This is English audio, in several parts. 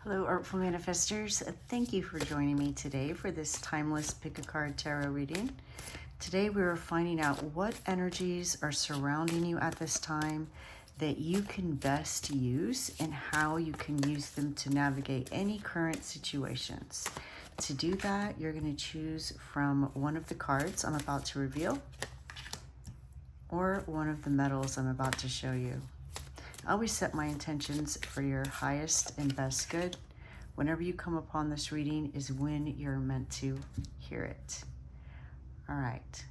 Hello, Artful Manifestors. Thank you for joining me today for this timeless pick a card tarot reading. Today we are finding out what energies are surrounding you at this time that you can best use and how you can use them to navigate any current situations. To do that, you're going to choose from one of the cards I'm about to reveal or one of the metals I'm about to show you. I always set my intentions for your highest and best good. Whenever you come upon this reading is when you're meant to hear it. All right.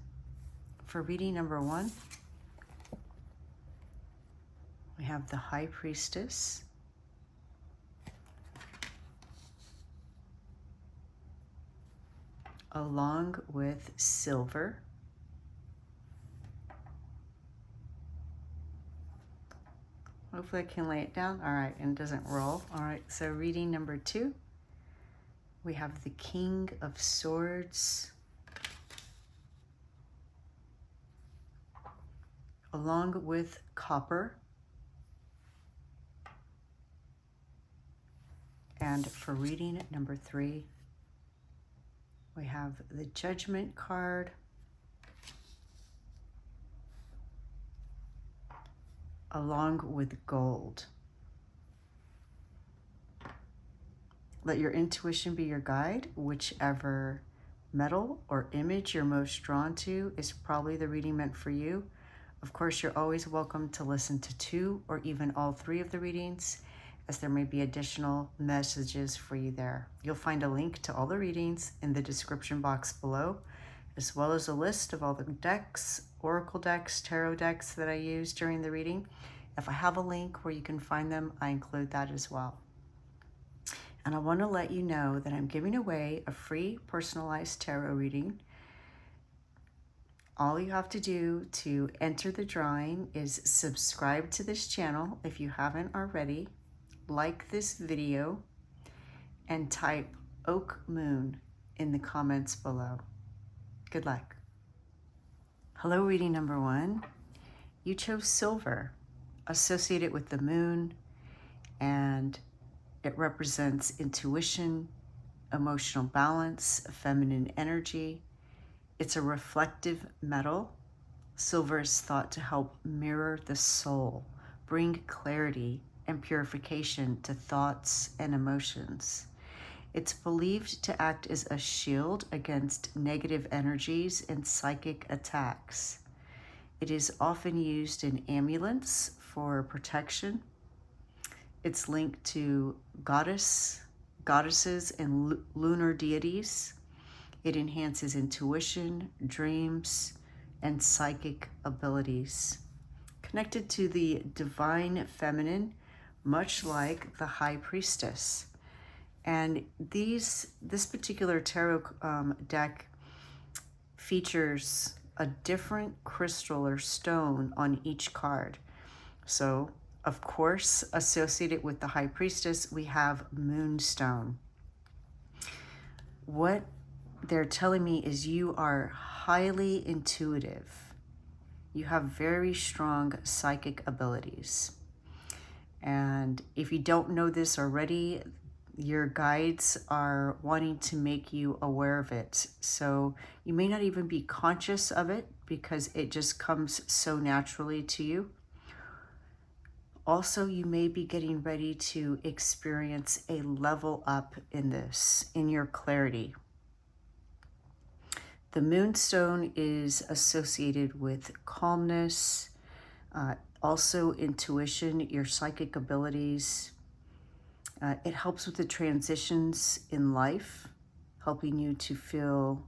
For reading number 1, we have the High Priestess, along with silver, hopefully I can lay it down. All right, and it doesn't roll. All right, so reading number 2, we have the King of Swords, along with copper. And for reading number 3, we have the Judgment card, along with gold. Let your intuition be your guide. Whichever metal or image you're most drawn to is probably the reading meant for you. Of course, you're always welcome to listen to 2 or even all 3 of the readings, as there may be additional messages for you there. You'll find a link to all the readings in the description box below, as well as a list of all the decks, oracle decks, tarot decks that I use during the reading. If I have a link where you can find them, I include that as well. And I want to let you know that I'm giving away a free personalized tarot reading. All you have to do to enter the drawing is subscribe to this channel if you haven't already, like this video, and type Oak Moon in the comments below. Good luck. Hello, reading number 1. You chose silver, associated with the moon, and it represents intuition, emotional balance, feminine energy. It's a reflective metal. Silver is thought to help mirror the soul, bring clarity and purification to thoughts and emotions. It's believed to act as a shield against negative energies and psychic attacks. It is often used in amulets for protection. It's linked to goddesses, and lunar deities. It enhances intuition, dreams, and psychic abilities. Connected to the divine feminine, much like the High Priestess. And this particular tarot deck features a different crystal or stone on each card. So, of course, associated with the High Priestess, we have Moonstone. What they're telling me is you are highly intuitive. You have very strong psychic abilities. And if you don't know this already, your guides are wanting to make you aware of it. So you may not even be conscious of it because it just comes so naturally to you. Also, you may be getting ready to experience a level up in this, in your clarity. The Moonstone is associated with calmness, also intuition, your psychic abilities. It helps with the transitions in life, helping you to feel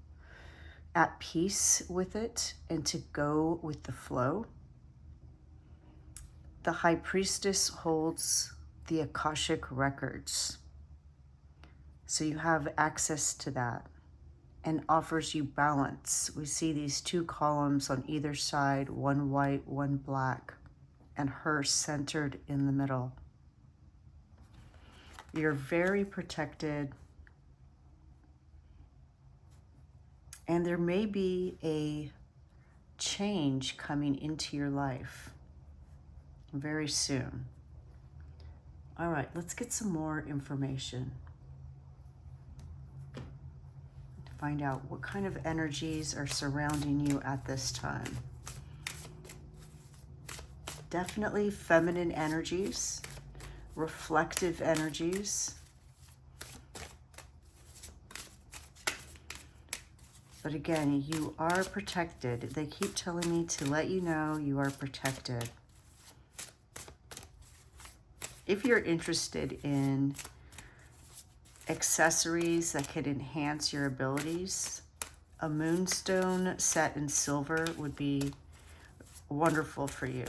at peace with it and to go with the flow. The High Priestess holds the Akashic records, so you have access to that, and offers you balance. We see these 2 columns on either side, one white, one black, and her centered in the middle. You're very protected, and there may be a change coming into your life very soon. All right, let's get some more information to find out what kind of energies are surrounding you at this time. Definitely feminine energies, reflective energies. But again, you are protected. They keep telling me to let you know you are protected. If you're interested in accessories that could enhance your abilities, a moonstone set in silver would be wonderful for you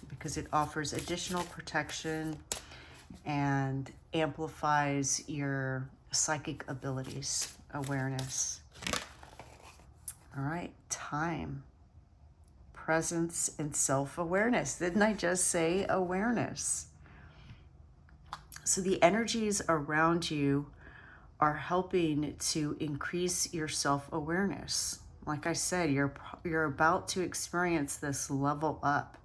because it offers additional protection and amplifies your psychic abilities, awareness. All right, time, presence, and self-awareness. Didn't I just say awareness? So the energies around you are helping to increase your self-awareness. Like I said, you're about to experience this level up.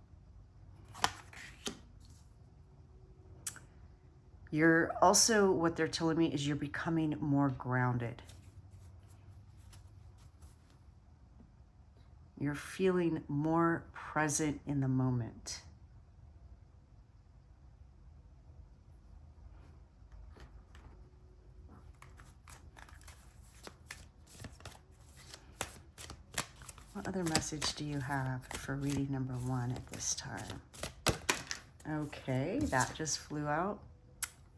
You're also, what they're telling me is you're becoming more grounded. You're feeling more present in the moment. What other message do you have for reading number 1 at this time? Okay, that just flew out.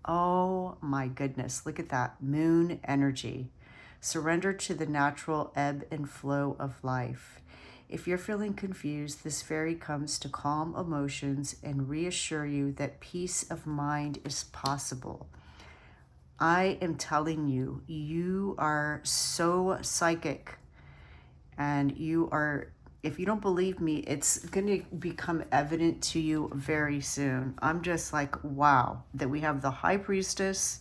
Oh my goodness, look at that. Moon energy. Surrender to the natural ebb and flow of life. If you're feeling confused, this fairy comes to calm emotions and reassure you that peace of mind is possible. I am telling you, you are so psychic, and you are, if you don't believe me, it's going to become evident to you very soon. I'm just like, wow, that we have the High Priestess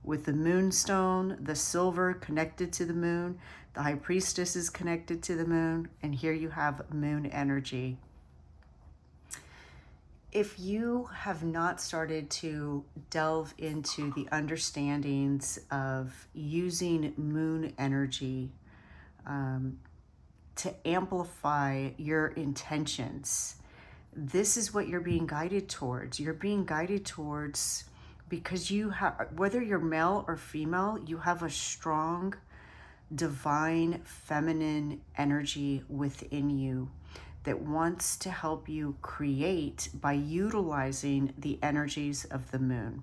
with the moonstone, the silver connected to the moon. The High Priestess is connected to the moon, and here you have moon energy. If you have not started to delve into the understandings of using moon energy to amplify your intentions, this is what you're being guided towards. You're being guided towards, because you have, whether you're male or female, you have a strong divine feminine energy within you that wants to help you create by utilizing the energies of the moon.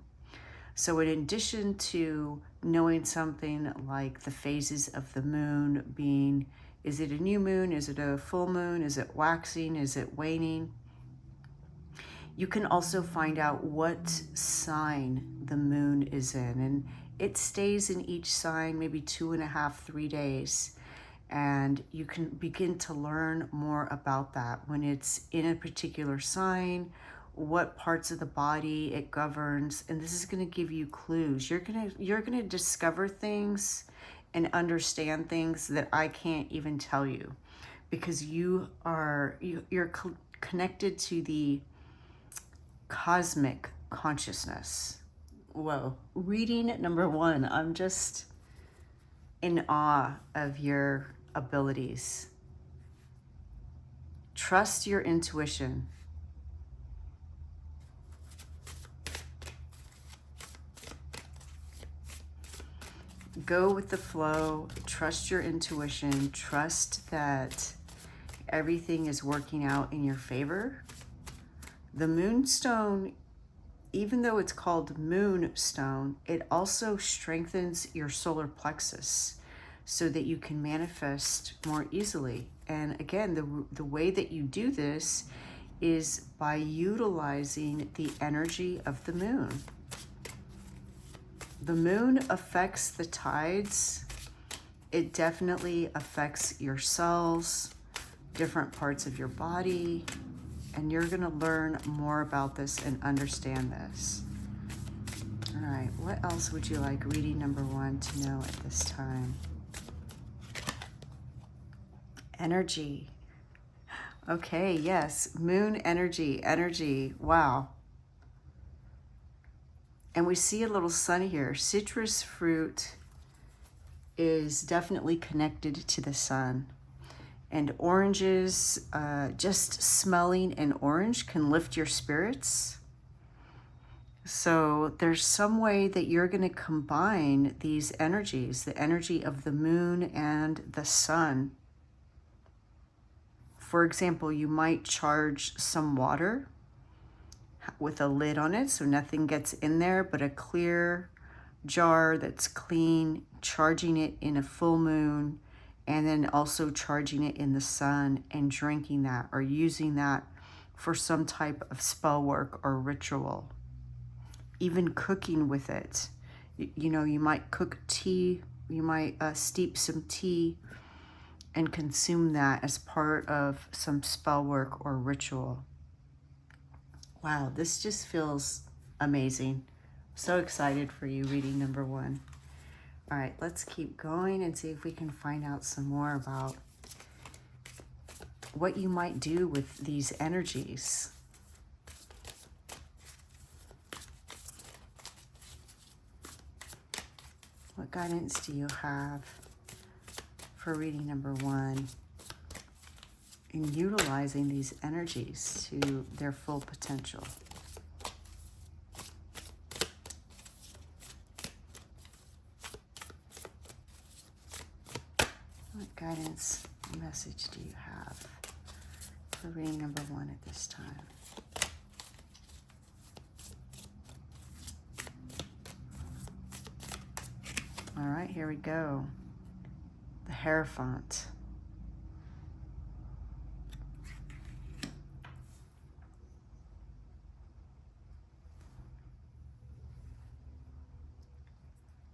So in addition to knowing something like the phases of the moon being, is it a new moon? Is it a full moon? Is it waxing? Is it waning? You can also find out what sign the moon is in, and it stays in each sign maybe 2.5, 3 days. And you can begin to learn more about that when it's in a particular sign, what parts of the body it governs. And this is going to give you clues. You're going to discover things and understand things that I can't even tell you, because you're connected to the cosmic consciousness. Whoa. Reading number 1, I'm just in awe of your abilities. Trust your intuition. Go with the flow. Trust your intuition. Trust that everything is working out in your favor. The moonstone, even though it's called moonstone, it also strengthens your solar plexus so that you can manifest more easily. And again, the way that you do this is by utilizing the energy of the moon. The moon affects the tides. It definitely affects your cells, different parts of your body, and you're going to learn more about this and understand this. All right, what else would you like reading number 1 to know at this time? Energy. Okay, yes, moon energy, wow. And we see a little sun here. Citrus fruit is definitely connected to the sun. And oranges, just smelling an orange can lift your spirits. So there's some way that you're going to combine these energies, the energy of the moon and the sun. For example, you might charge some water with a lid on it so nothing gets in there, but a clear jar that's clean, charging it in a full moon, and then also charging it in the sun and drinking that or using that for some type of spell work or ritual. Even cooking with it. You know, you might cook tea, you might steep some tea and consume that as part of some spell work or ritual. Wow, this just feels amazing. So excited for you, reading number 1. All right, let's keep going and see if we can find out some more about what you might do with these energies. What guidance do you have for reading number 1 in utilizing these energies to their full potential? What guidance message do you have for reading number 1 at this time? All right, here we go. The Hierophant.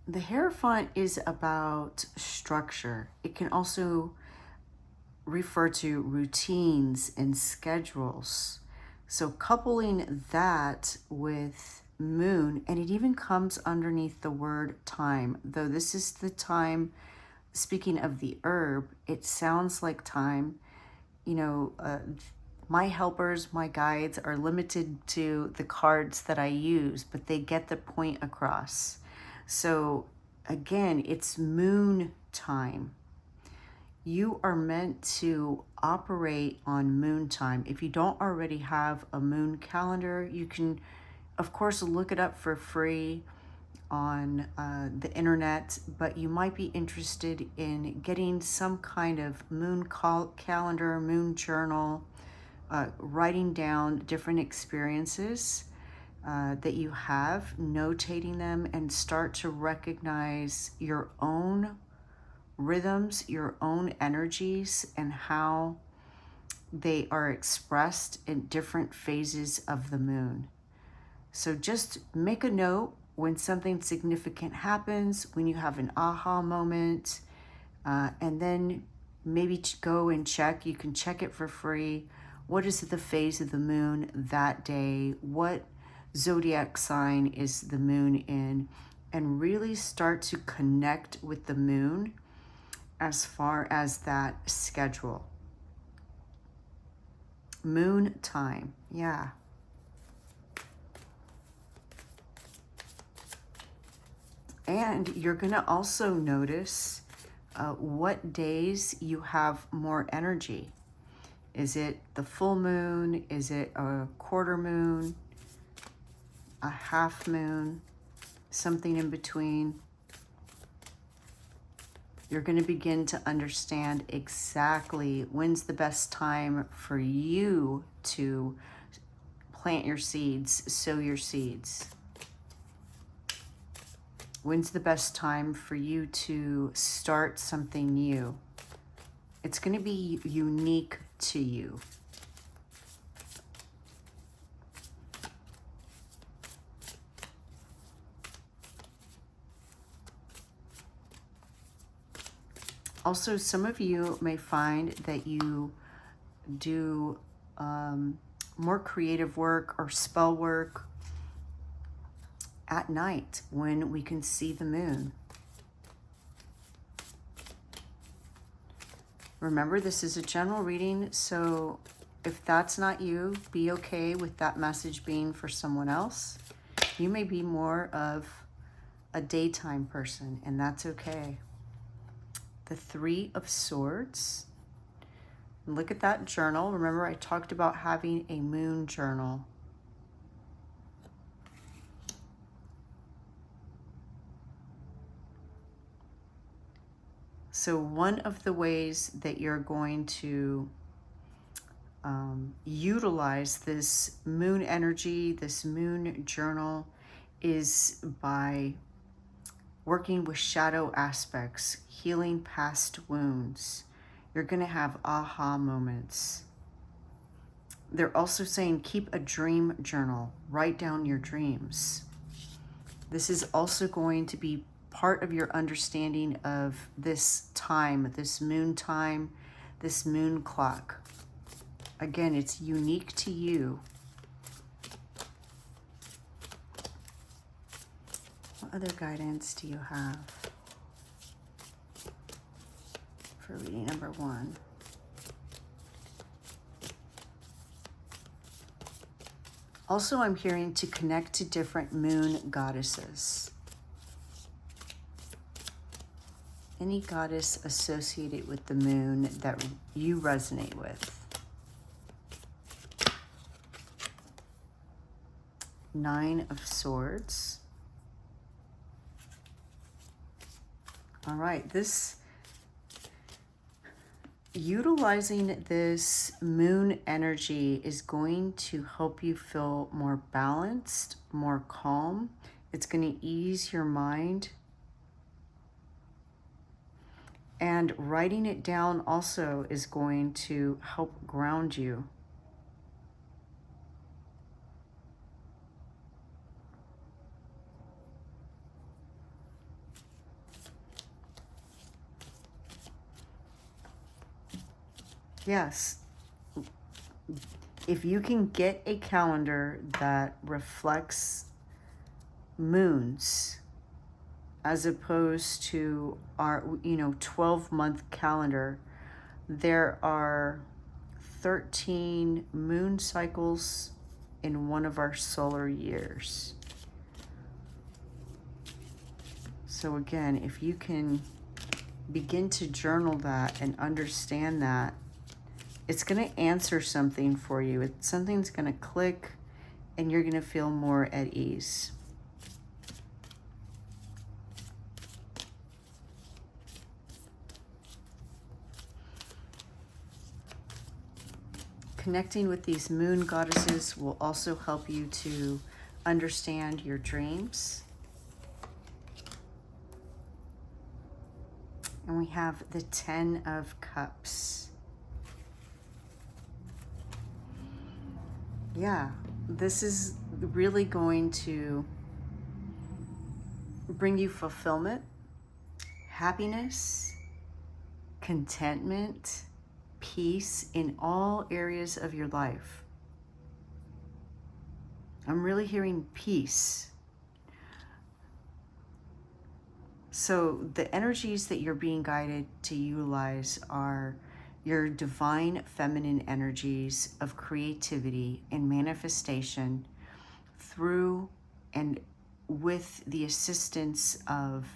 The Hierophant is about structure. It can also refer to routines and schedules. So coupling that with moon, and it even comes underneath the word time, though this is the time, speaking of the herb, it sounds like time. You know, my helpers, my guides are limited to the cards that I use, but they get the point across. So again, it's moon time. You are meant to operate on moon time. If you don't already have a moon calendar, you can, of course, look it up for free on the internet, but you might be interested in getting some kind of moon calendar, moon journal, writing down different experiences that you have, notating them, and start to recognize your own rhythms, your own energies, and how they are expressed in different phases of the moon. So just make a note when something significant happens, when you have an aha moment, and then maybe go and check. You can check it for free. What is the phase of the moon that day? What zodiac sign is the moon in? And really start to connect with the moon as far as that schedule. Moon time, yeah. And you're going to also notice what days you have more energy. Is it the full moon? Is it a quarter moon? A half moon? Something in between? You're going to begin to understand exactly when's the best time for you to plant your seeds, sow your seeds. When's the best time for you to start something new? It's going to be unique to you. Also, some of you may find that you do more creative work or spell work at night when we can see the moon. Remember, this is a general reading, so if that's not you, be okay with that message being for someone else. You may be more of a daytime person, and that's okay. The Three of Swords. Look at that journal. Remember, I talked about having a moon journal. So one of the ways that you're going to utilize this moon energy, this moon journal, is by working with shadow aspects, healing past wounds. You're going to have aha moments. They're also saying keep a dream journal, write down your dreams. This is also going to be part of your understanding of this time, this moon clock. Again, it's unique to you. What other guidance do you have for reading number 1? Also, I'm hearing to connect to different moon goddesses. Any goddess associated with the moon that you resonate with. 9 of Swords. All right, utilizing this moon energy is going to help you feel more balanced, more calm. It's going to ease your mind. And writing it down also is going to help ground you. Yes, if you can get a calendar that reflects moons as opposed to our 12-month calendar, there are 13 moon cycles in one of our solar years. So again, if you can begin to journal that and understand that, it's going to answer something for you. Something's going to click and you're going to feel more at ease. Connecting with these moon goddesses will also help you to understand your dreams. And we have the 10 of Cups. Yeah, this is really going to bring you fulfillment, happiness, contentment, peace in all areas of your life. I'm really hearing peace. So the energies that you're being guided to utilize are your divine feminine energies of creativity and manifestation through and with the assistance of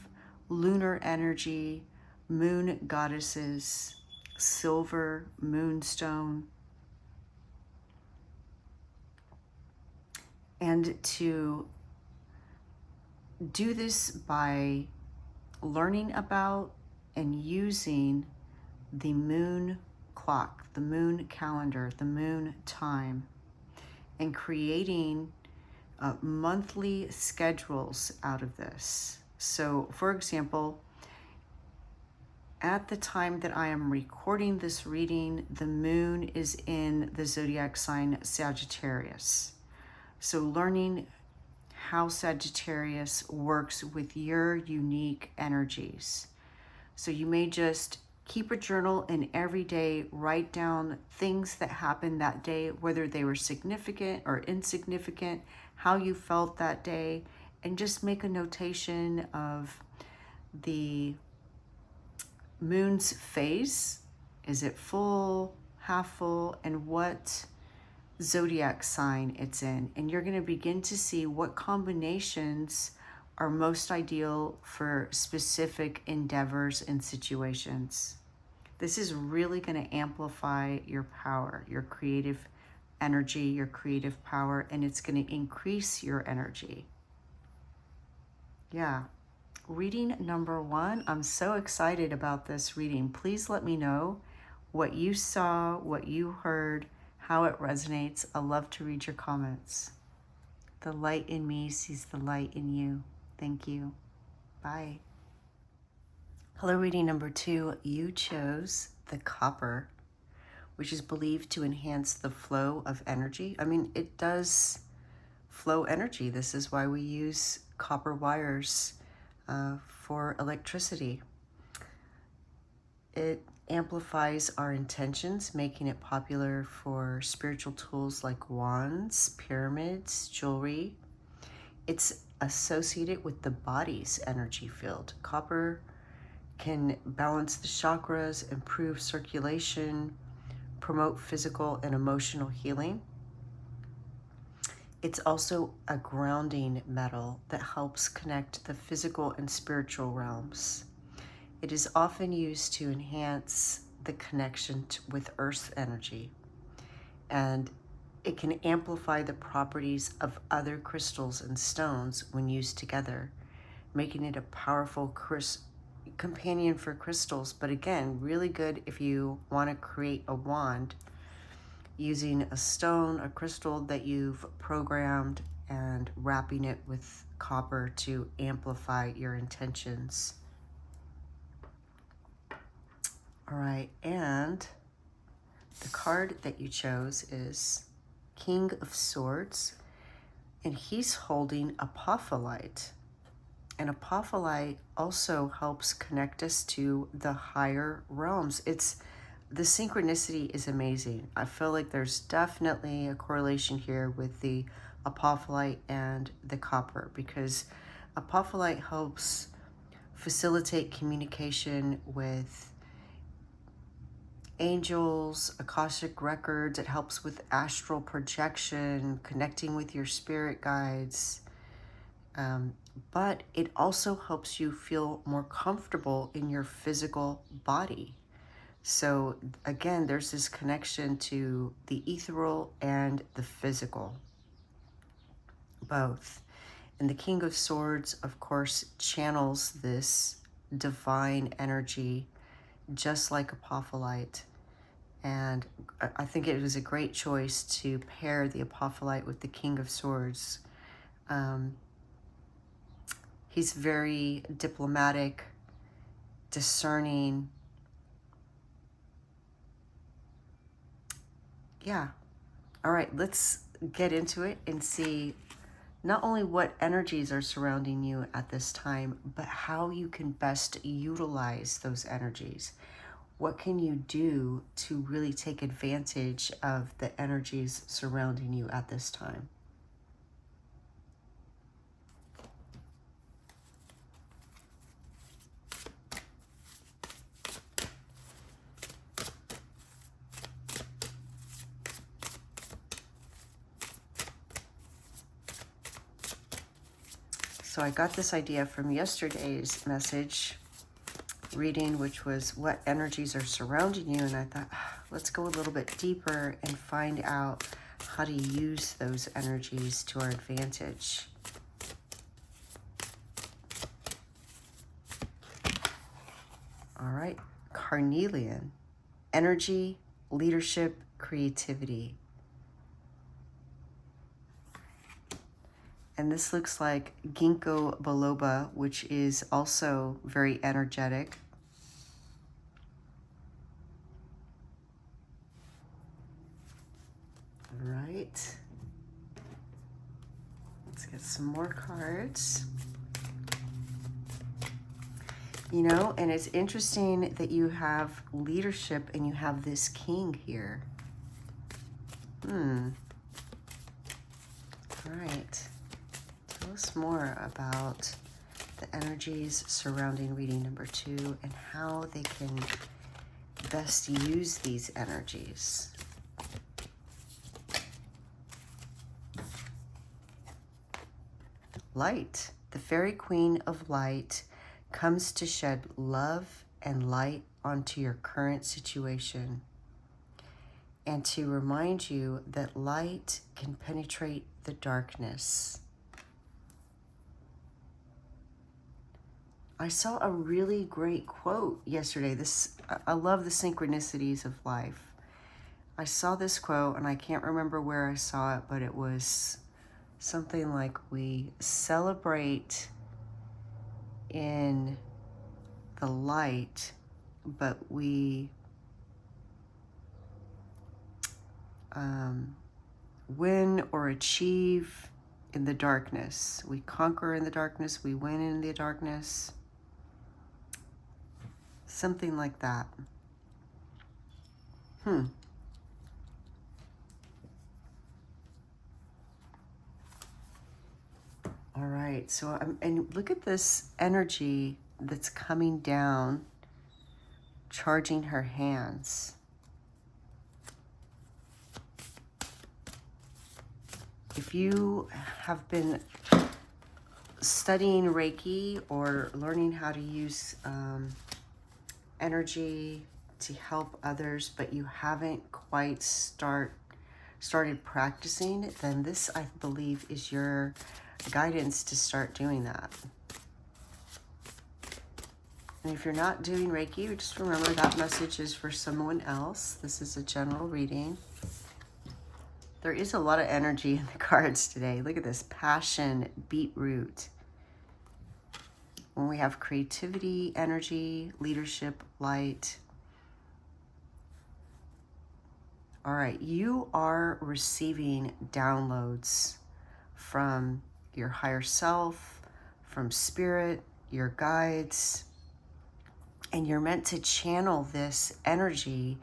lunar energy, moon goddesses, silver, moonstone, and to do this by learning about and using the moon clock, the moon calendar, the moon time, and creating monthly schedules out of this. So, for example, at the time that I am recording this reading, the moon is in the zodiac sign Sagittarius. So learning how Sagittarius works with your unique energies. So you may just keep a journal and every day write down things that happened that day, whether they were significant or insignificant, how you felt that day, and just make a notation of the moon's phase. Is it full, half full, and what zodiac sign it's in, and you're going to begin to see what combinations are most ideal for specific endeavors and situations. This is really going to amplify your power, your creative energy, your creative power, and it's going to increase your energy. Yeah. Reading number 1, I'm so excited about this reading. Please let me know what you saw, what you heard, how it resonates. I love to read your comments. The light in me sees the light in you. Thank you. Bye. Hello, reading number 2. You chose the copper, which is believed to enhance the flow of energy. I mean, it does flow energy. This is why we use copper wires for electricity. It amplifies our intentions, making it popular for spiritual tools like wands, pyramids, jewelry. It's associated with the body's energy field. Copper can balance the chakras, improve circulation, promote physical and emotional healing. It's also a grounding metal that helps connect the physical and spiritual realms. It is often used to enhance the connection with Earth's energy, and it can amplify the properties of other crystals and stones when used together, making it a powerful companion for crystals. But again, really good if you want to create a wand using a stone, a crystal that you've programmed, and wrapping it with copper to amplify your intentions. All right, and the card that you chose is King of Swords, and he's holding apophyllite. And apophyllite also helps connect us to the higher realms. The synchronicity is amazing. I feel like there's definitely a correlation here with the apophyllite and the copper, because apophyllite helps facilitate communication with angels, Akashic records. It helps with astral projection, connecting with your spirit guides. But it also helps you feel more comfortable in your physical body. So again, there's this connection to the ethereal and the physical, both. And the King of Swords, of course, channels this divine energy, just like apophyllite. And I think it was a great choice to pair the apophyllite with the King of Swords. He's very diplomatic, discerning. Yeah. All right, let's get into it and see not only what energies are surrounding you at this time, but how you can best utilize those energies. What can you do to really take advantage of the energies surrounding you at this time? So I got this idea from yesterday's message reading, which was what energies are surrounding you. And I thought, let's go a little bit deeper and find out how to use those energies to our advantage. All right, carnelian, energy, leadership, creativity. And this looks like ginkgo biloba, which is also very energetic. All right. Let's get some more cards. You know, and it's interesting that you have leadership and you have this king here. All right. Tell us more about the energies surrounding reading number 2 and how they can best use these energies. light. The fairy queen of light comes to shed love and light onto your current situation and to remind you that light can penetrate the darkness. I saw a really great quote yesterday. I love the synchronicities of life. I saw this quote and I can't remember where I saw it, but it was something like, we celebrate in the light, but we win or achieve in the darkness. We conquer in the darkness, we win in the darkness. Something like that. All right, so and look at this energy that's coming down, charging her hands. If you have been studying Reiki or learning how to use energy to help others, but you haven't quite started practicing, then this, I believe, is your guidance to start doing that. And if you're not doing Reiki, just remember that message is for someone else. This is a general reading. There is a lot of energy in the cards today. Look at this, passion, beetroot. When we have creativity, energy, leadership, light. All right, you are receiving downloads from your higher self, from spirit, your guides, and you're meant to channel this energy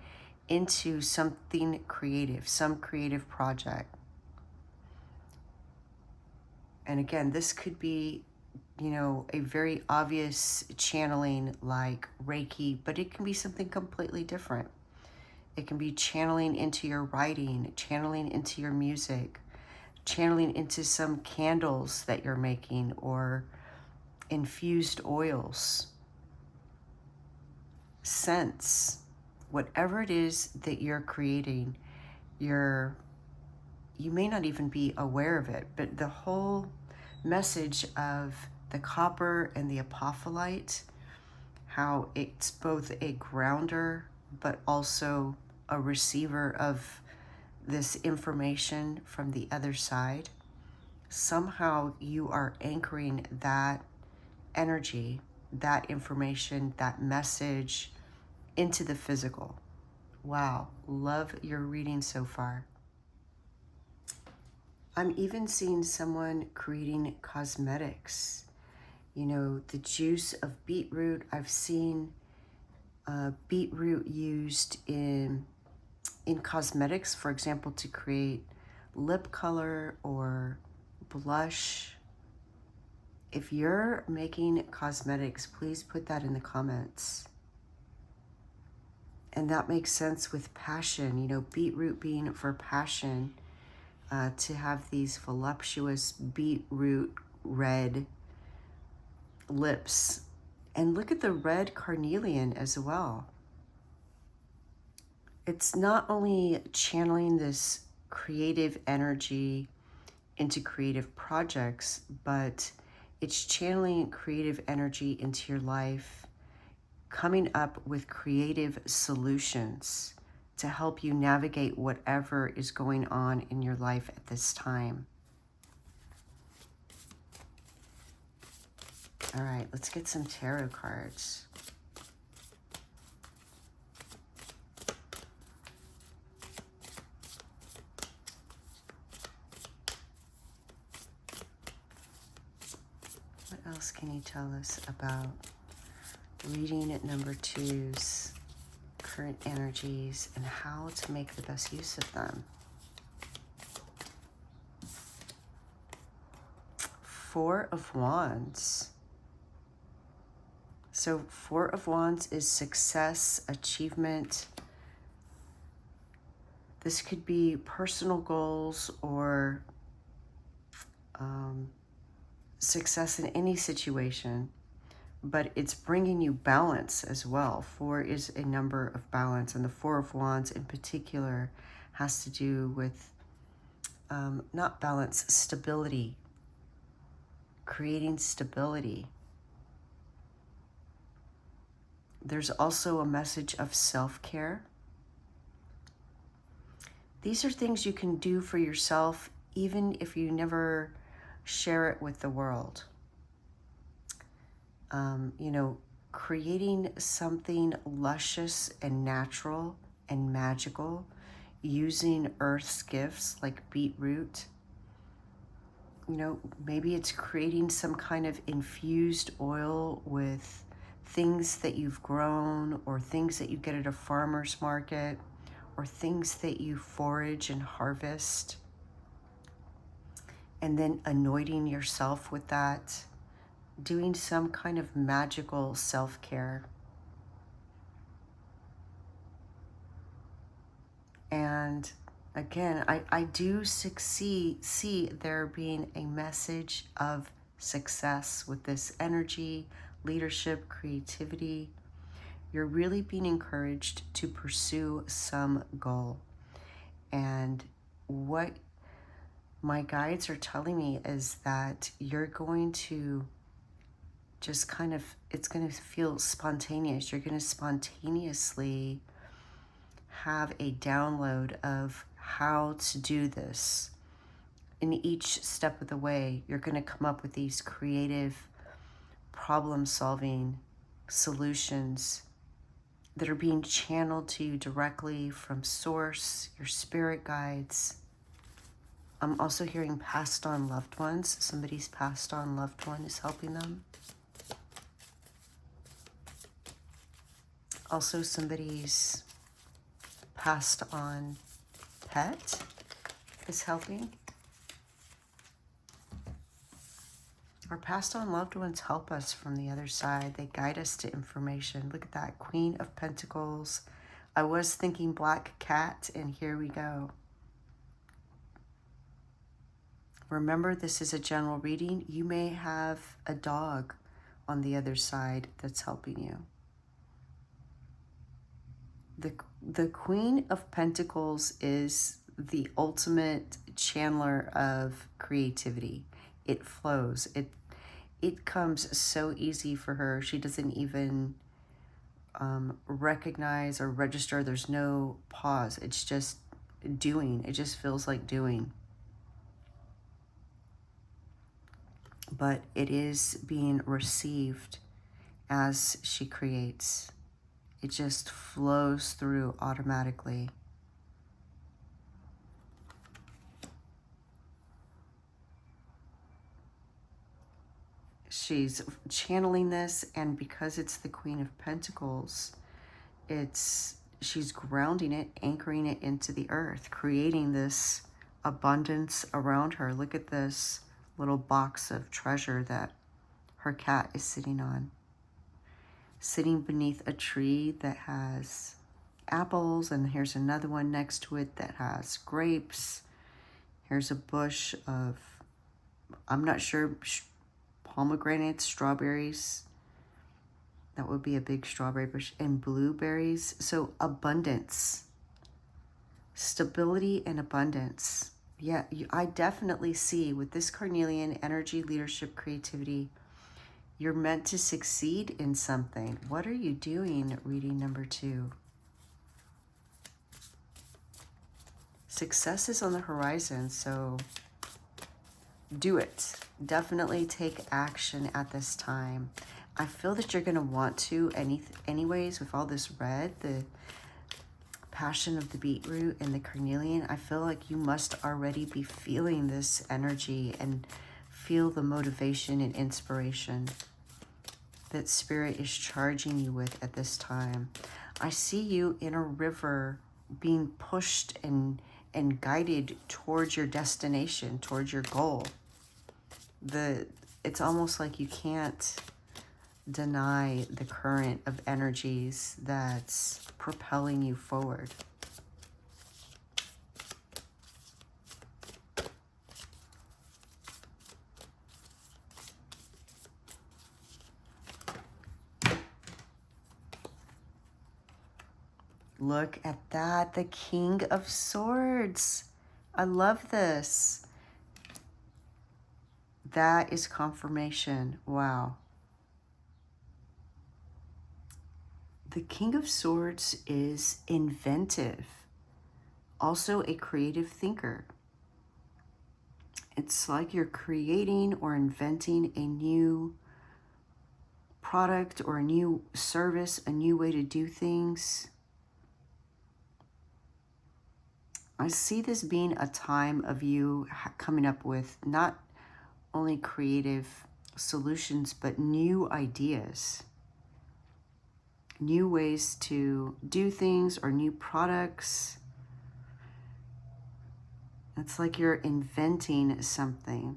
into something creative, some creative project. And again, this could be, you know, a very obvious channeling like Reiki, but it can be something completely different. It can be channeling into your writing, channeling into your music, channeling into some candles that you're making or infused oils, scents, whatever it is that you're creating. You may not even be aware of it, but the whole message of the copper and the apophyllite, how it's both a grounder but also a receiver of this information from the other side. Somehow you are anchoring that energy, that information, that message into the physical. Wow, love your reading so far. I'm even seeing someone creating cosmetics. You know, the juice of beetroot. I've seen beetroot used in cosmetics, for example, to create lip color or blush. If you're making cosmetics, please put that in the comments. And that makes sense with passion, you know, beetroot being for passion, to have these voluptuous beetroot red lips. And look at the red carnelian as well. It's not only channeling this creative energy into creative projects, but it's channeling creative into your life, coming up with creative solutions to help you navigate whatever is going on in your life at this time. All right, let's get some tarot cards. What else can you tell us about reading at number 2's current energies and how to make the best use of them? Four of Wands. So 4 of Wands is success, achievement. This could be personal goals or success in any situation, but it's bringing you balance as well. 4 is a number of balance, and the 4 of Wands in particular has to do with not balance, stability, creating stability. There's also a message of self-care. These are things you can do for yourself, even if you never share it with the world. You know, creating something luscious and natural and magical, using Earth's gifts like beetroot. You know, maybe it's creating some kind of infused oil with things that you've grown, or things that you get at a farmer's market, or things that you forage and harvest, and then anointing yourself with that, doing some kind of magical self-care. And again, I do see there being a message of success with this energy, leadership, creativity. You're really being encouraged to pursue some goal. And what my guides are telling me is that you're going to just kind of, it's going to feel spontaneous. You're going to spontaneously have a download of how to do this. In each step of the way, you're going to come up with these creative, problem-solving solutions that are being channeled to you directly from source, your spirit guides. I'm also hearing passed on loved ones. Somebody's passed on loved one is helping them. Also, somebody's passed on pet is helping. Our passed on loved ones help us from the other side. They guide us to information. Look at that, Queen of Pentacles. I was thinking black cat, and here we go. Remember, this is a general reading. You may have a dog on the other side that's helping you. The Queen of Pentacles is the ultimate channeler of creativity. It flows. It comes so easy for her. She doesn't even recognize or register. There's no pause. It's just doing. It just feels like doing. But it is being received as she creates. It just flows through automatically. She's channeling this, and because it's the Queen of Pentacles, she's grounding it, anchoring it into the earth, creating this abundance around her. Look at this little box of treasure that her cat is sitting on. Sitting beneath a tree that has apples, and here's another one next to it that has grapes. Here's a bush of, I'm not sure, pomegranates, strawberries. That would be a big strawberry bush, and blueberries. So abundance, stability and abundance. Yeah, I definitely see with this carnelian energy, leadership, creativity, you're meant to succeed in something. What are you doing? Reading number 2. Success is on the horizon, so do it. Definitely take action at this time. I feel that you're going to want to anyways with all this red, the passion of the beetroot and the carnelian. I feel like you must already be feeling this energy and feel the motivation and inspiration that Spirit is charging you with at this time. I see you in a river being pushed and guided towards your destination, towards your goal. It's almost like you can't deny the current of energies that's propelling you forward. Look at that, the King of Swords. I love this. That is confirmation. Wow. The King of Swords is inventive, also a creative thinker. It's like you're creating or inventing a new product or a new service, a new way to do things. I see this being a time of you coming up with not only creative solutions, but new ideas, new ways to do things or new products. It's like you're inventing something.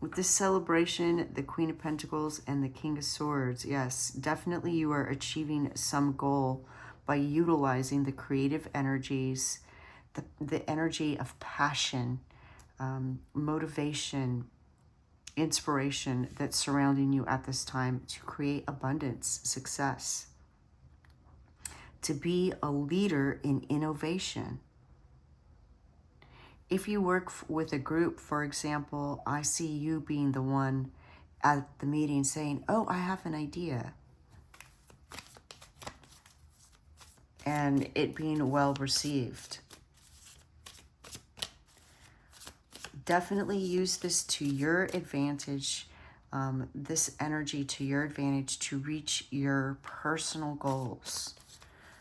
With this celebration, the Queen of Pentacles and the King of Swords, yes, definitely you are achieving some goal by utilizing the creative energies, the energy of passion, motivation, inspiration that's surrounding you at this time to create abundance, success, to be a leader in innovation. If you work with a group, for example, I see you being the one at the meeting saying, oh, I have an idea. And it being well received. Definitely use this to your advantage, this energy to your advantage to reach your personal goals.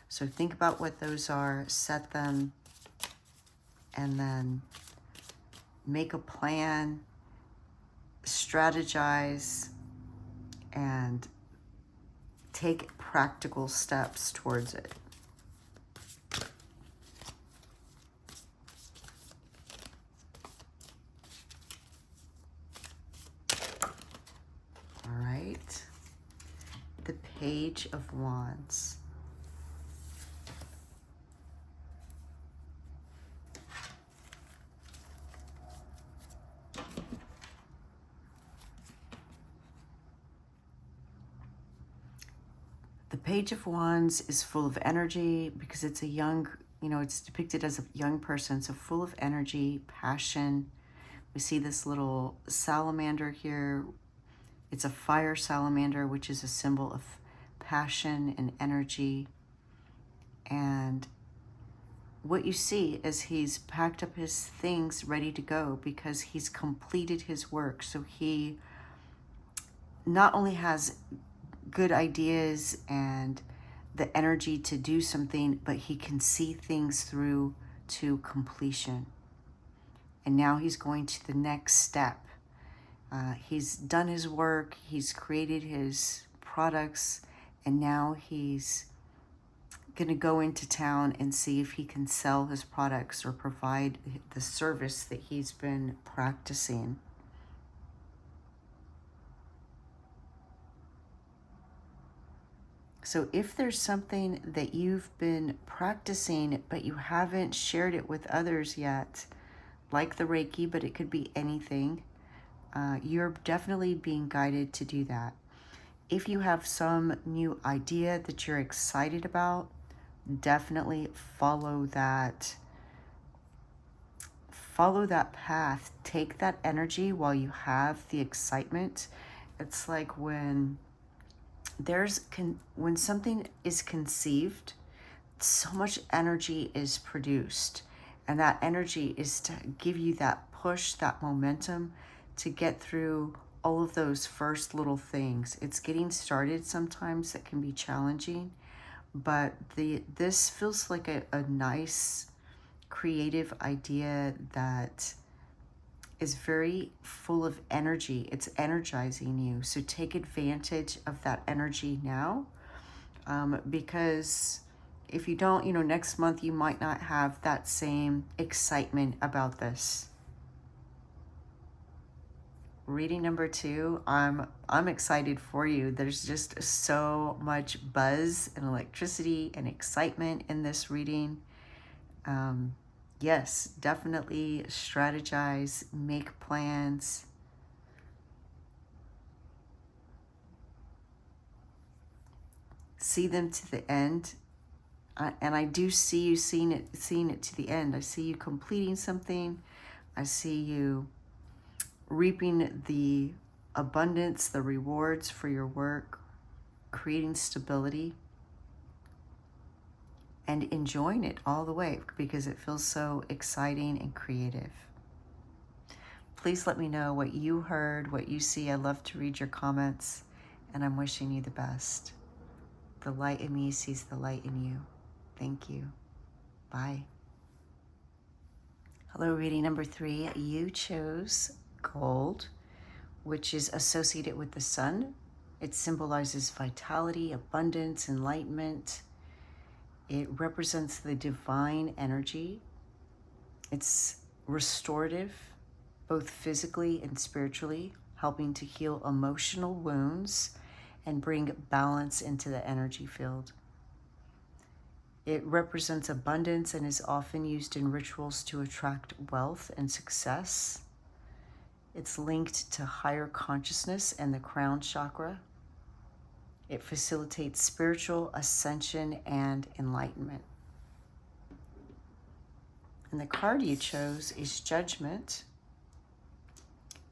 So think about what those are, set them, and then make a plan, strategize, and take practical steps towards it. All right. The Page of Wands. The Page of Wands is full of energy because it's a young, it's depicted as a young person, so full of energy, passion. We see this little salamander here. It's a fire salamander, which is a symbol of passion and energy. And what you see is he's packed up his things ready to go because he's completed his work. So he not only has good ideas and the energy to do something, but he can see things through to completion. And now he's going to the next step. He's done his work, he's created his products, and now he's going to go into town and see if he can sell his products or provide the service that he's been practicing. So if there's something that you've been practicing, but you haven't shared it with others yet, like the Reiki, but it could be anything, you're definitely being guided to do that. If you have some new idea that you're excited about, definitely follow that path. Take that energy while you have the excitement. It's like when something is conceived, so much energy is produced, and that energy is to give you that push, that momentum to get through all of those first little things. It's getting started sometimes that can be challenging, but this feels like a nice creative idea that is very full of energy. It's energizing you. So take advantage of that energy now, because if you don't, next month you might not have that same excitement about this. Reading number 2, I'm excited for you. There's just so much buzz and electricity and excitement in this reading. Yes, definitely strategize, make plans. see them to the end. And I do see you seeing it to the end. I see you completing something. I see you reaping the abundance, the rewards for your work, creating stability, and enjoying it all the way because it feels so exciting and creative. Please let me know what you heard, what you see. I love to read your comments, and I'm wishing you the best. The light in me sees the light in you. Thank you. Bye. Hello, reading number 3. You chose gold, which is associated with the sun. It symbolizes vitality, abundance, enlightenment. It represents the divine energy. It's restorative, both physically and spiritually, helping to heal emotional wounds and bring balance into the energy field. It represents abundance and is often used in rituals to attract wealth and success. It's linked to higher consciousness and the crown chakra. It facilitates spiritual ascension and enlightenment. And the card you chose is Judgment.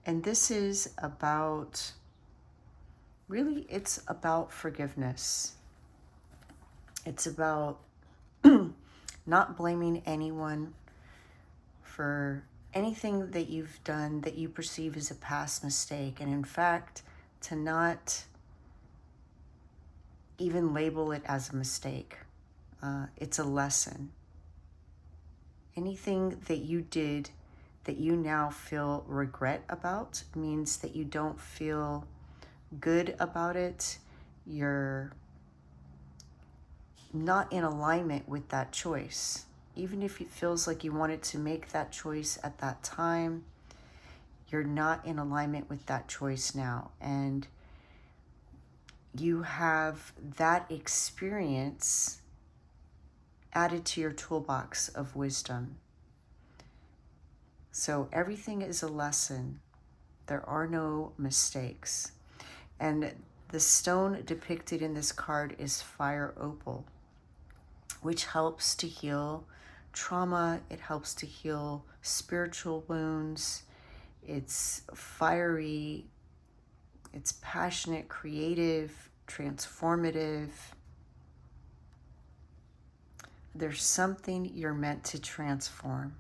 And this is about, really, it's about forgiveness. It's about not blaming anyone for anything that you've done that you perceive as a past mistake. And in fact, to not even label it as a mistake. It's a lesson. Anything that you did that you now feel regret about means that you don't feel good about it. You're not in alignment with that choice. Even if it feels like you wanted to make that choice at that time, you're not in alignment with that choice now. And you have that experience added to your toolbox of wisdom. So everything is a lesson. There are no mistakes. And the stone depicted in this card is fire opal, which helps to heal trauma. It helps to heal spiritual wounds. It's fiery. It's passionate, creative, transformative. There's something you're meant to transform.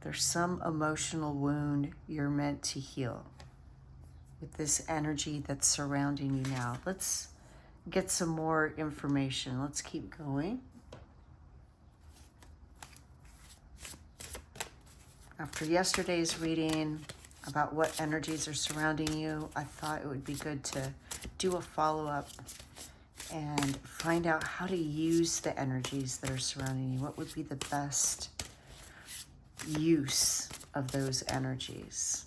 There's some emotional wound you're meant to heal with this energy that's surrounding you now. Let's get some more information. Let's keep going. After yesterday's reading about what energies are surrounding you, I thought it would be good to do a follow-up and find out how to use the energies that are surrounding you. What would be the best use of those energies?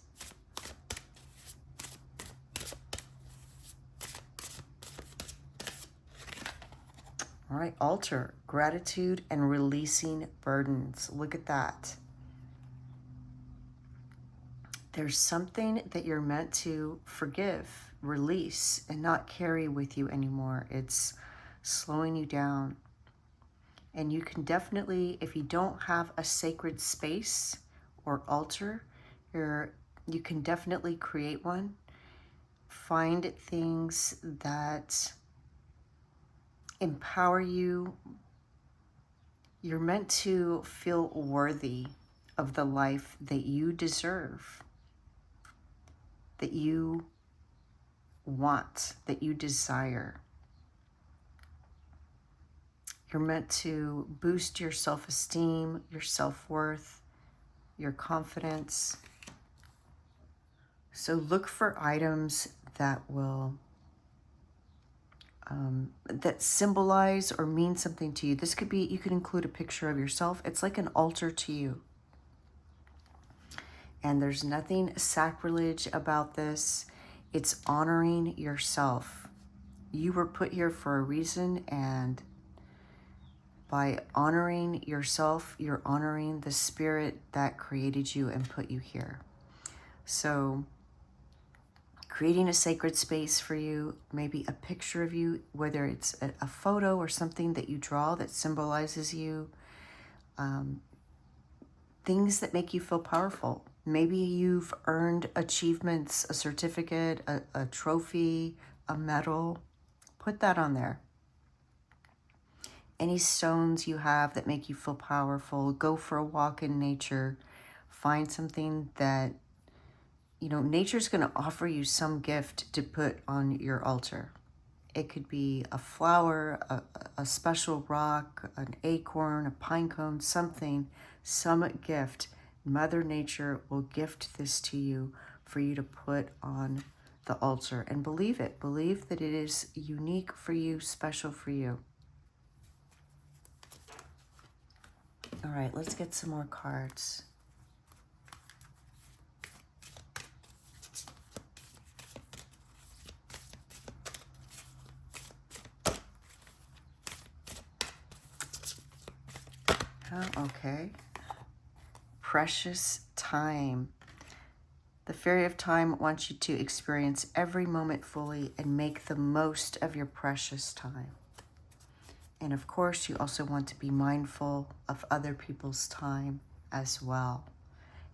All right, altar, gratitude and releasing burdens. Look at that. There's something that you're meant to forgive, release, and not carry with you anymore. It's slowing you down. And you can definitely, if you don't have a sacred space or altar, you can definitely create one. Find things that empower you. You're meant to feel worthy of the life that you deserve, that you want, that you desire. You're meant to boost your self-esteem, your self-worth, your confidence. So look for items that will that symbolize or mean something to you. This could be, you could include a picture of yourself. It's like an altar to you. And there's nothing sacrilege about this. It's honoring yourself. You were put here for a reason, and by honoring yourself, you're honoring the spirit that created you and put you here. So creating a sacred space for you, maybe a picture of you, whether it's a photo or something that you draw that symbolizes you, things that make you feel powerful. Maybe you've earned achievements, a certificate, a trophy, a medal. Put that on there. Any stones you have that make you feel powerful, go for a walk in nature. Find something that, you know, nature's going to offer you some gift to put on your altar. It could be a flower, a special rock, an acorn, a pine cone, something, some gift. Mother Nature will gift this to you for you to put on the altar. And believe it. Believe that it is unique for you, special for you. All right, let's get some more cards. Oh, okay. Precious time. The Fairy of Time wants you to experience every moment fully and make the most of your precious time. And of course, you also want to be mindful of other people's time as well.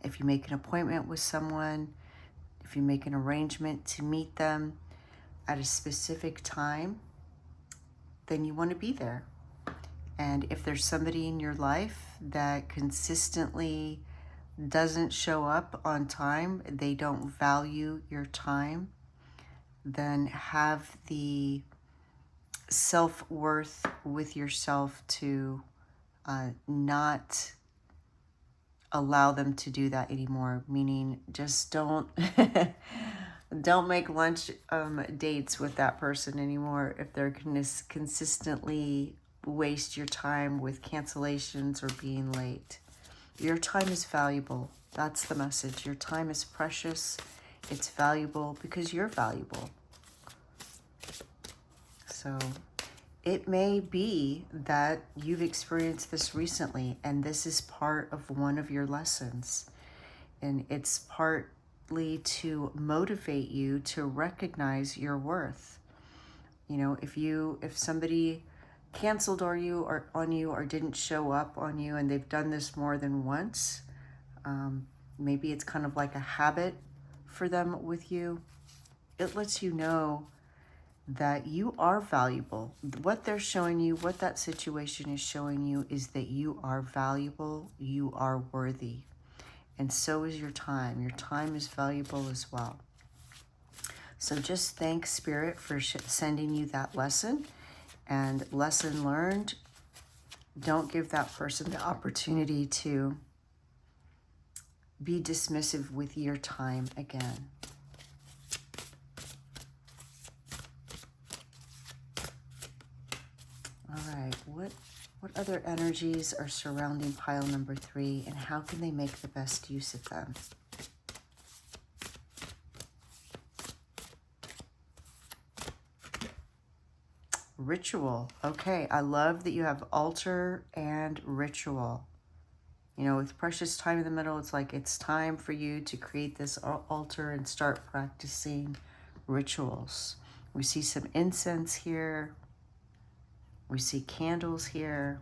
If you make an appointment with someone, if you make an arrangement to meet them at a specific time, then you want to be there. And if there's somebody in your life that consistently doesn't show up on time, they don't value your time, then have the self-worth with yourself to not allow them to do that anymore. Meaning, just don't don't make lunch dates with that person anymore if they're going to consistently waste your time with cancellations or being late. Your time is valuable. That's the message. Your time is precious. It's valuable because you're valuable. So it may be that you've experienced this recently, and this is part of one of your lessons. And it's partly to motivate you to recognize your worth. You know, if somebody canceled on you or didn't show up on you, and they've done this more than once, maybe it's kind of like a habit for them with you. It lets you know that you are valuable. What they're showing you, what that situation is showing you, is that you are valuable, you are worthy. And so is your time. Your time is valuable as well. So just thank Spirit for sending you that lesson. And lesson learned, don't give that person the opportunity to be dismissive with your time again. All right, what other energies are surrounding pile number 3, and how can they make the best use of them? Ritual. Okay, I love that you have altar and ritual. You know, with precious time in the middle, it's like it's time for you to create this altar and start practicing rituals. We see some incense here. We see candles here.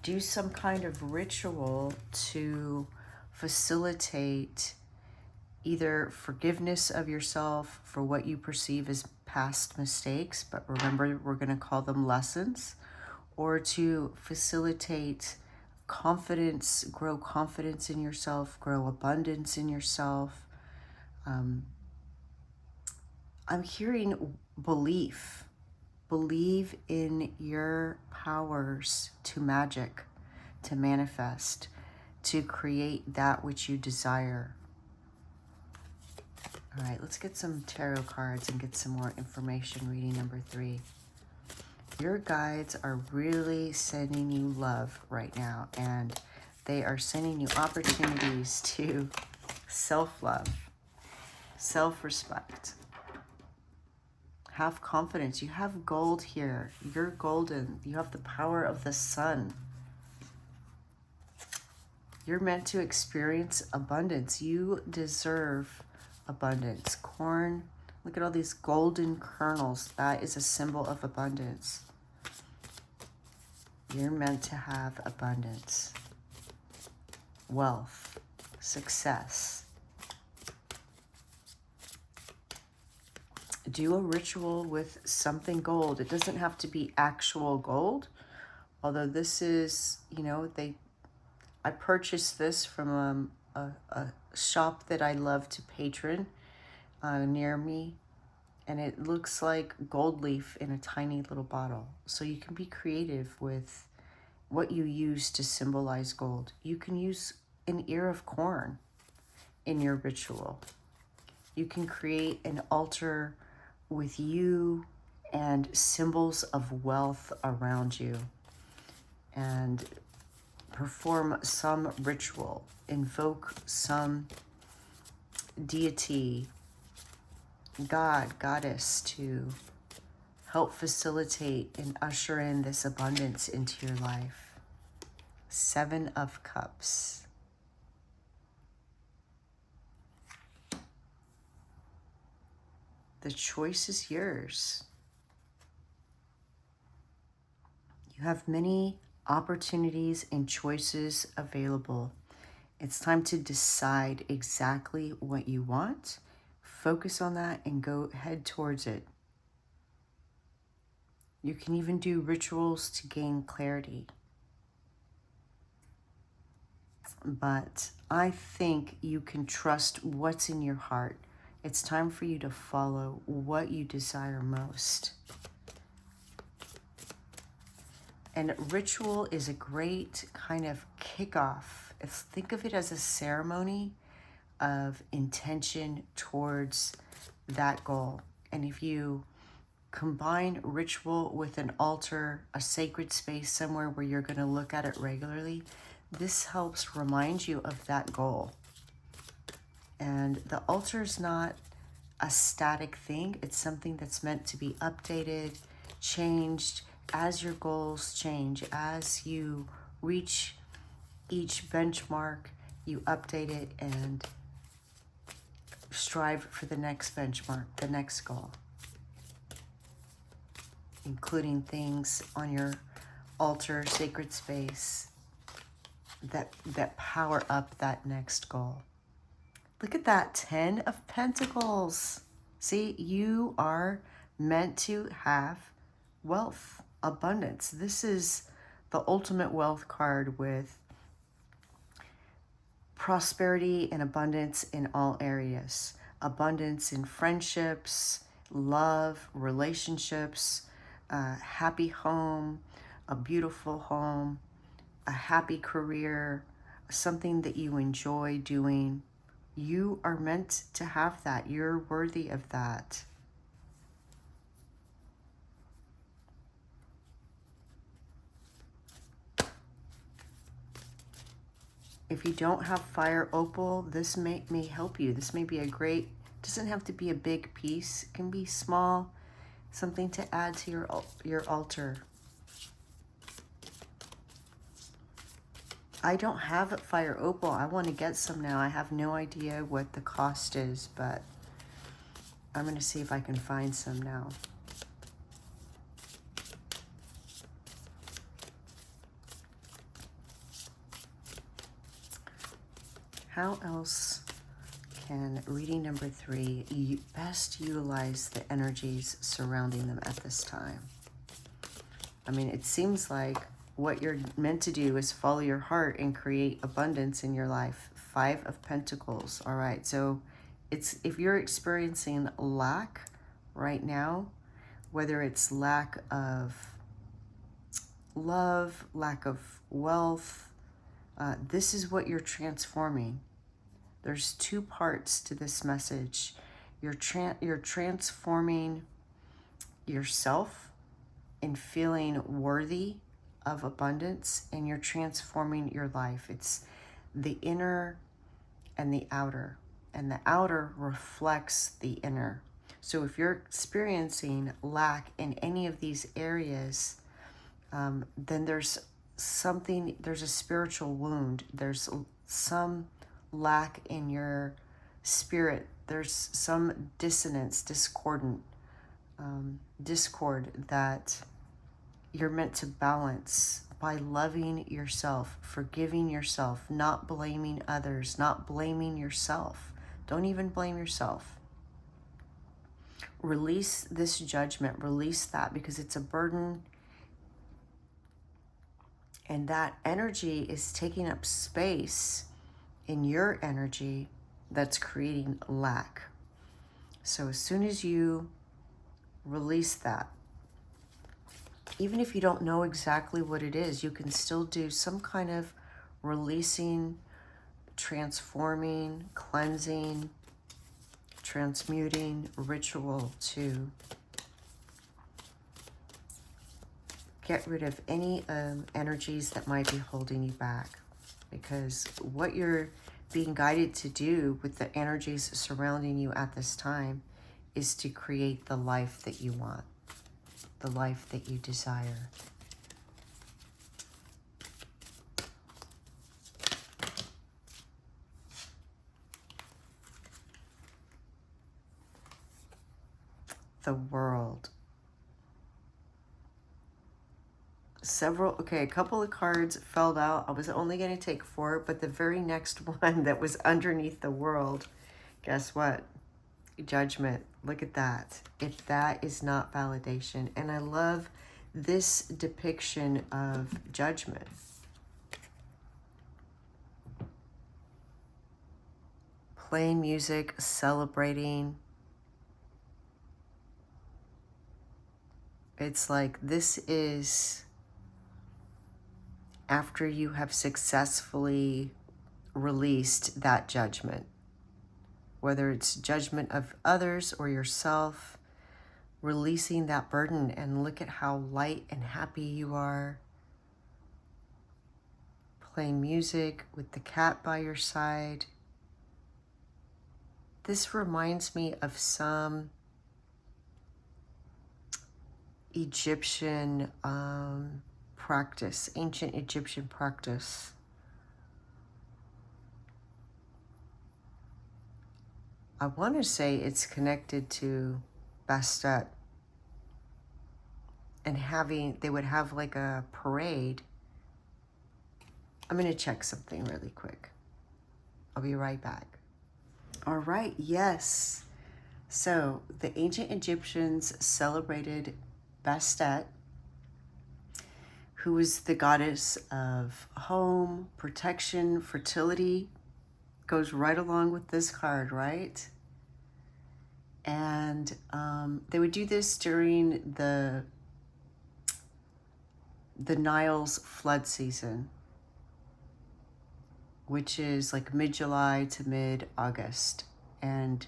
Do some kind of ritual to facilitate either forgiveness of yourself for what you perceive as past mistakes, but remember, we're going to call them lessons, or to facilitate confidence, grow confidence in yourself, grow abundance in yourself. I'm hearing belief. Believe in your powers to magic, to manifest, to create that which you desire. All right, let's get some tarot cards and get some more information. Reading number 3. Your guides are really sending you love right now, and they are sending you opportunities to self-love, self-respect. Have confidence. You have gold here. You're golden. You have the power of the sun. You're meant to experience abundance. You deserve abundance. Corn, look at all these golden kernels. That is a symbol of abundance. You're meant to have abundance, wealth, success. Do a ritual with something gold. It doesn't have to be actual gold, although this is, you know, I purchased this from a shop that I love to patron near me, and it looks like gold leaf in a tiny little bottle. So you can be creative with what you use to symbolize gold. You can use an ear of corn in your ritual. You can create an altar with you and symbols of wealth around you, and perform some ritual, invoke some deity, God, goddess, to help facilitate and usher in this abundance into your life. 7 of Cups. The choice is yours. You have many opportunities and choices available. It's time to decide exactly what you want, focus on that, and go head towards it. You can even do rituals to gain clarity. But I think you can trust what's in your heart. It's time for you to follow what you desire most. And ritual is a great kind of kickoff. Think of it as a ceremony of intention towards that goal. And if you combine ritual with an altar, a sacred space somewhere where you're going to look at it regularly, this helps remind you of that goal. And the altar is not a static thing. It's something that's meant to be updated, changed as your goals change. As you reach each benchmark, you update it and strive for the next benchmark, the next goal, including things on your altar, sacred space, that power up that next goal. Look at that, 10 of Pentacles. See, you are meant to have wealth, abundance. This is the ultimate wealth card with prosperity and abundance in all areas. Abundance in friendships, love, relationships, a happy home, a beautiful home, a happy career, something that you enjoy doing. You are meant to have that. You're worthy of that. If you don't have fire opal, this may help you. This may be a great, doesn't have to be a big piece. It can be small, something to add to your altar. I don't have fire opal. I want to get some now. I have no idea what the cost is, but I'm going to see if I can find some now. How else can reading number 3 best utilize the energies surrounding them at this time? I mean, it seems like what you're meant to do is follow your heart and create abundance in your life. 5 of Pentacles. All right, so if you're experiencing lack right now, whether it's lack of love, lack of wealth, this is what you're transforming. There's 2 parts to this message. You're transforming yourself in feeling worthy of abundance, and you're transforming your life. It's the inner and the outer, and the outer reflects the inner. So if you're experiencing lack in any of these areas, then there's a spiritual wound. There's some lack in your spirit, there's some dissonance, discord that you're meant to balance by loving yourself, forgiving yourself, not blaming others, not blaming yourself. Don't even blame yourself. Release this judgment, release that, because it's a burden, and that energy is taking up space in your energy that's creating lack. So as soon as you release that, even if you don't know exactly what it is, you can still do some kind of releasing, transforming, cleansing, transmuting ritual to get rid of any energies that might be holding you back. Because what you're being guided to do with the energies surrounding you at this time is to create the life that you want, the life that you desire. The world. A couple of cards fell out. I was only going to take 4, but the very next one that was underneath the world, guess what? Judgment. Look at that. If that is not validation. And I love this depiction of judgment. Playing music, celebrating. It's like this is after you have successfully released that judgment, whether it's judgment of others or yourself, releasing that burden, and look at how light and happy you are. Playing music with the cat by your side. This reminds me of some Egyptian practice, ancient Egyptian practice. I want to say it's connected to Bastet, and they would have like a parade. I'm going to check something really quick. I'll be right back. All right, yes. So the ancient Egyptians celebrated Bastet, who was the goddess of home, protection, fertility. Goes right along with this card, right? And they would do this during the Nile's flood season, which is like mid-July to mid-August. And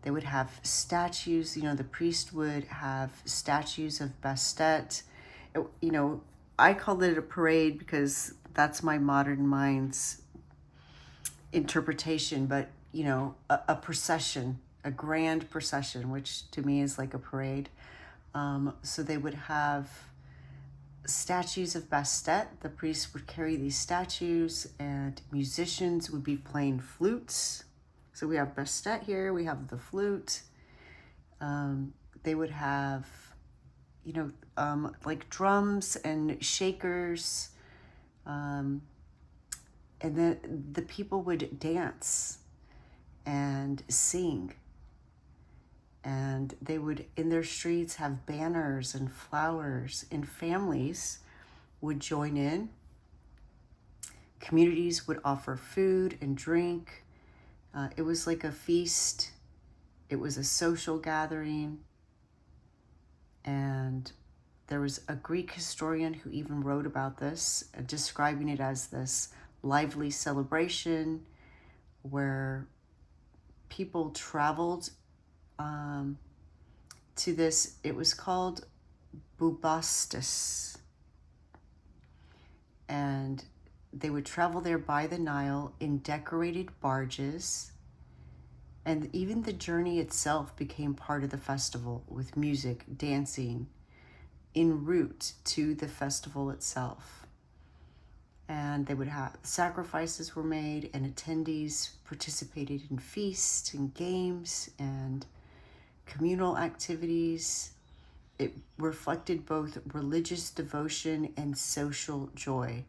they would have statues, the priest would have statues of Bastet. I called it a parade because that's my modern mind's interpretation, but a procession, a grand procession, which to me is like a parade. So they would have statues of Bastet. The priests would carry these statues, and musicians would be playing flutes. So we have Bastet here, we have the flute. They would have, like drums and shakers. And then the people would dance and sing. And they would, in their streets, have banners and flowers, and families would join in. Communities would offer food and drink. It was like a feast. It was a social gathering. And there was a Greek historian who even wrote about this, describing it as this lively celebration where people traveled to this. It was called Bubastis. And they would travel there by the Nile in decorated barges. And even the journey itself became part of the festival, with music, dancing, en route to the festival itself. and they would have sacrifices were made, and attendees participated in feasts and games and communal activities. It reflected both religious devotion and social joy.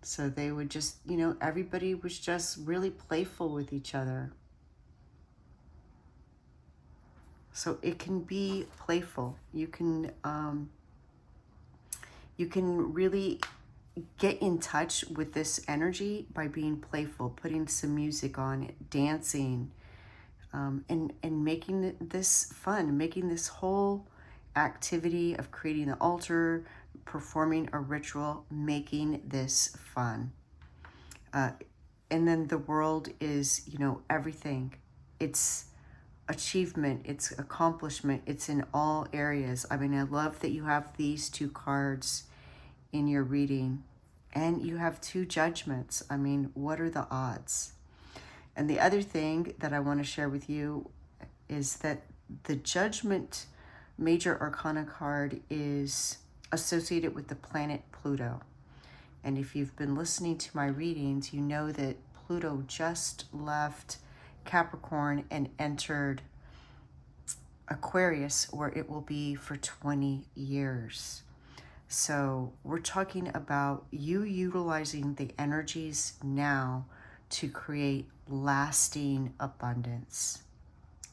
So they would just, you know, everybody was just really playful with each other. So it can be playful. You can really get in touch with this energy by being playful, putting some music on it, dancing, and making this fun, making this whole activity of creating the altar, performing a ritual, making this fun. And then the world is, you know, everything. It's achievement, it's accomplishment, it's in all areas. I mean, I love that you have these two cards in your reading, and you have two judgments. I mean, what are the odds? And the other thing that I want to share with you is that the Judgment Major Arcana card is associated with the planet Pluto. And if you've been listening to my readings, you know that Pluto just left Capricorn and entered Aquarius, where it will be for 20 years. So we're talking about you utilizing the energies now to create lasting abundance.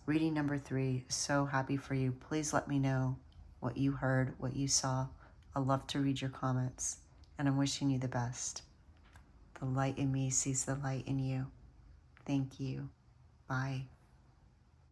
Reading number 3, so happy for you. Please let me know what you heard, what you saw. I love to read your comments, and I'm wishing you the best. The light in me sees the light in you. Thank you. Bye.